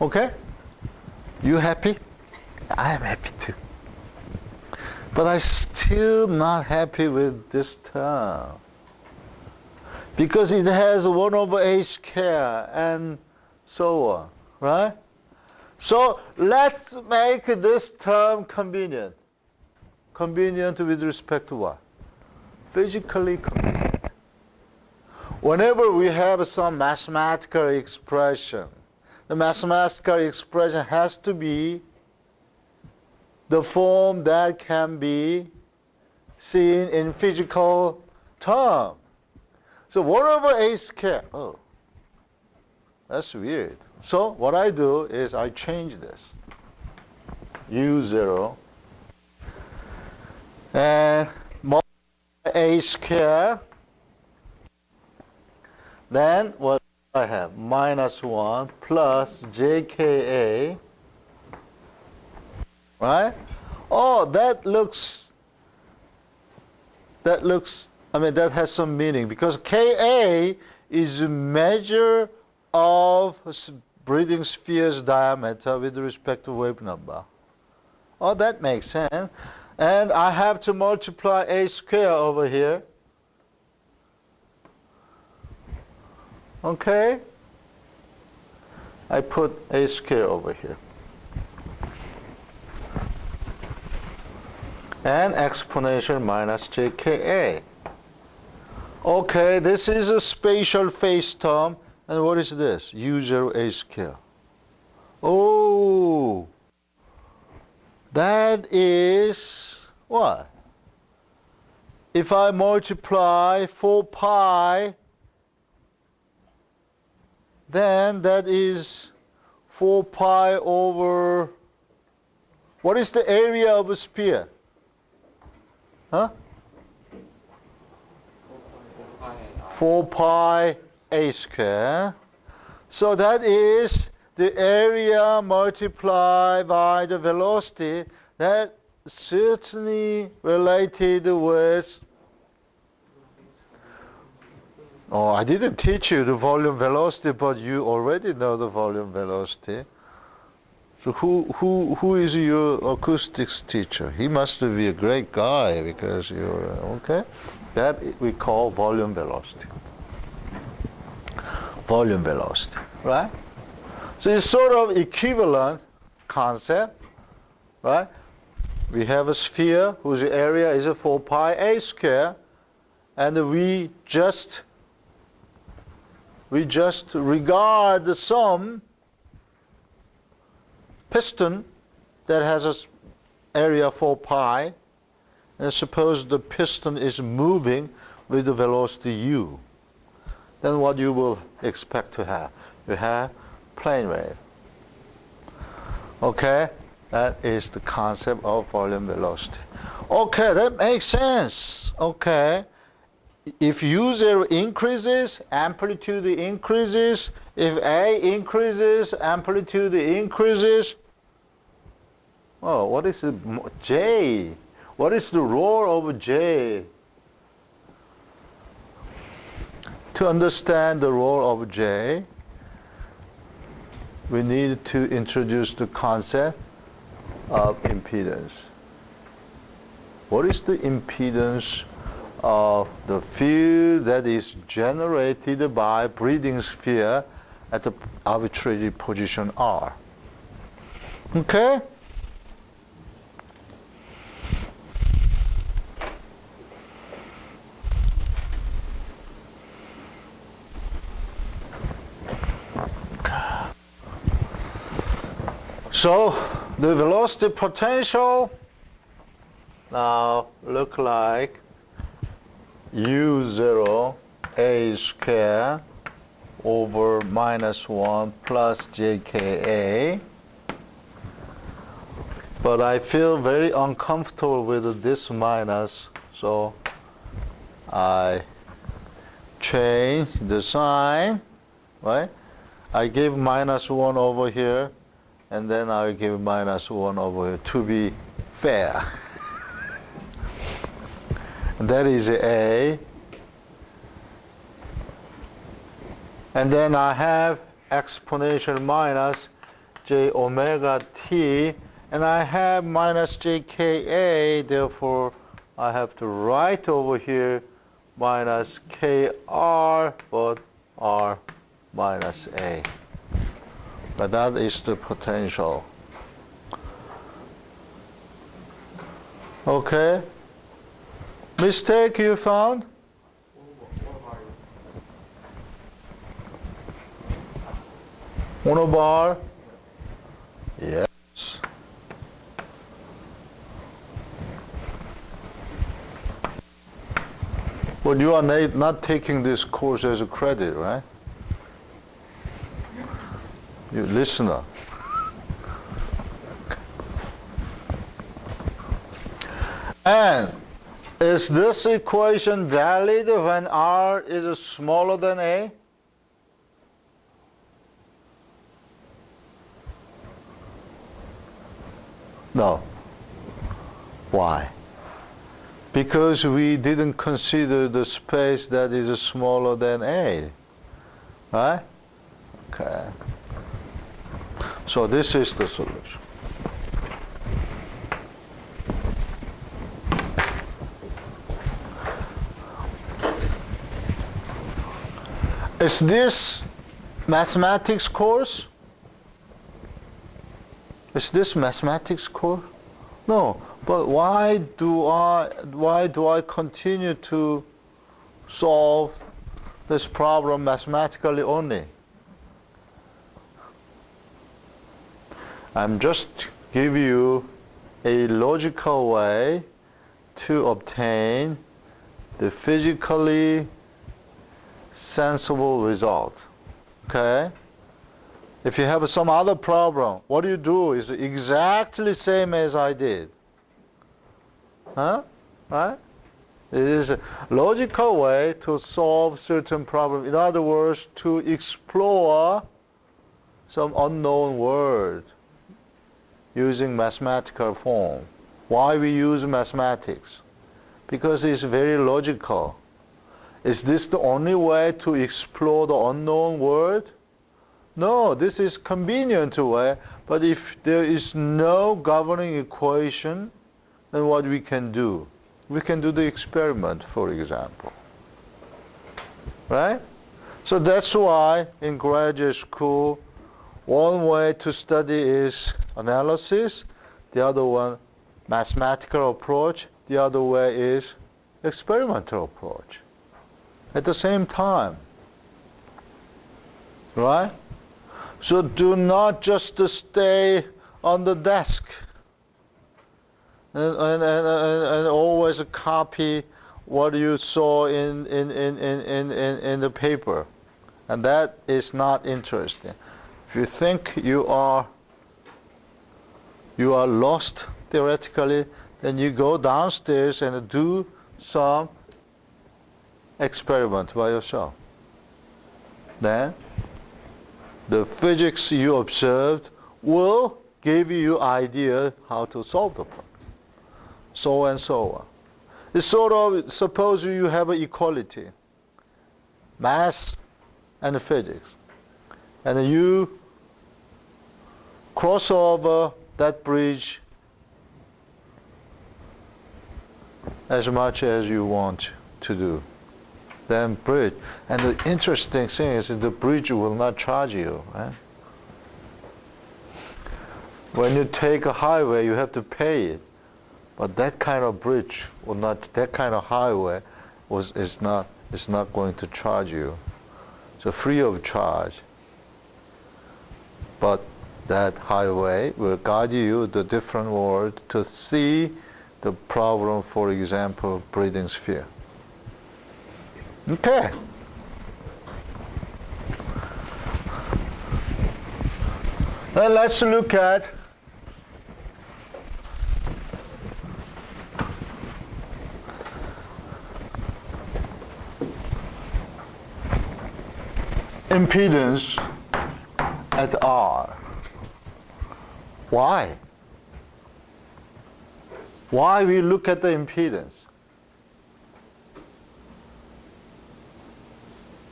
Okay? You happy? I am happy too. But I'm still not happy with this term. Because it has 1 over a square and so on, right? So let's make this term convenient. Convenient with respect to what? Physically convenient. Whenever we have some mathematical expression, the mathematical expression has to be the form that can be seen in physical term. So 1 over a square, oh, that's weird. So what I do is I change this. U0 and multiply a square. Then what I have? Minus 1 plus jka. Right? Oh, that has some meaning because Ka is a measure of breathing sphere's diameter with respect to wave number. Oh, that makes sense. And I have to multiply a square over here. Okay? I put a square over here. And exponential minus jka. Okay, this is a spatial phase term. And what is this? U0 a square. Oh, that is what? If I multiply 4 pi, then that is 4 pi over, what is the area of a sphere? Huh? 4 pi a square. So that is the area multiplied by the velocity. That certainly related with, oh, I didn't teach you the volume velocity, but you already know the volume velocity. So who is your acoustics teacher? He must be a great guy because you're, okay? That we call volume velocity. Volume velocity, right? So it's sort of equivalent concept, right? We have a sphere whose area is a 4 pi a square, and we just regard some piston that has an area 4 pi, and suppose the piston is moving with the velocity u. Then what you will expect to have? You have plane wave. Okay? That is the concept of volume velocity. Okay, that makes sense. Okay. If U0 increases, amplitude increases. If A increases, amplitude increases. Oh, what is the J? What is the role of J? To understand the role of J, we need to introduce the concept of impedance. What is the impedance of the field that is generated by breathing sphere at the arbitrary position R? Okay? So the velocity potential now look like U0 a square over minus 1 plus jka. But I feel very uncomfortable with this minus, so I change the sign, right? I give minus 1 over here, and then I'll give minus 1 over here to be fair. That is A. And then I have exponential minus j omega t, and I have minus jka, therefore I have to write over here minus kr, but r minus a. But that is the potential. Okay? Mistake you found? Monobar? Yes. But you are not taking this course as a credit, right? You listener. And is this equation valid when r is smaller than a? No. Why? Because we didn't consider the space that is smaller than a. Right? Okay. So this is the solution. Is this mathematics course? Is this mathematics course? No. But why do I continue to solve this problem mathematically only? I'm just give you a logical way to obtain the physically sensible result. Okay? If you have some other problem, what you do is exactly same as I did. Huh? Right? It is a logical way to solve certain problem. In other words, to explore some unknown word using mathematical form. Why we use mathematics? Because it's very logical. Is this the only way to explore the unknown word? No, this is convenient way, but if there is no governing equation, then what we can do? We can do the experiment, for example. Right? So that's why in graduate school, one way to study is analysis, the other one mathematical approach, the other way is experimental approach. At the same time. Right? So do not just stay on the desk and always copy what you saw in the paper. And that is not interesting. If you think you are lost theoretically, then you go downstairs and do some experiment by yourself. Then the physics you observed will give you idea how to solve the problem. So and so on. It's sort of, suppose you have an equality, math and physics, and you cross over that bridge as much as you want to do. Then bridge. And the interesting thing is that the bridge will not charge you. Right? When you take a highway, you have to pay it. But that kind of bridge will not, that kind of highway is not going to charge you. So free of charge. But that highway will guide you the different world to see the problem, for example, breathing sphere. Okay. Then let's look at impedance at R. Why? Why we look at the impedance?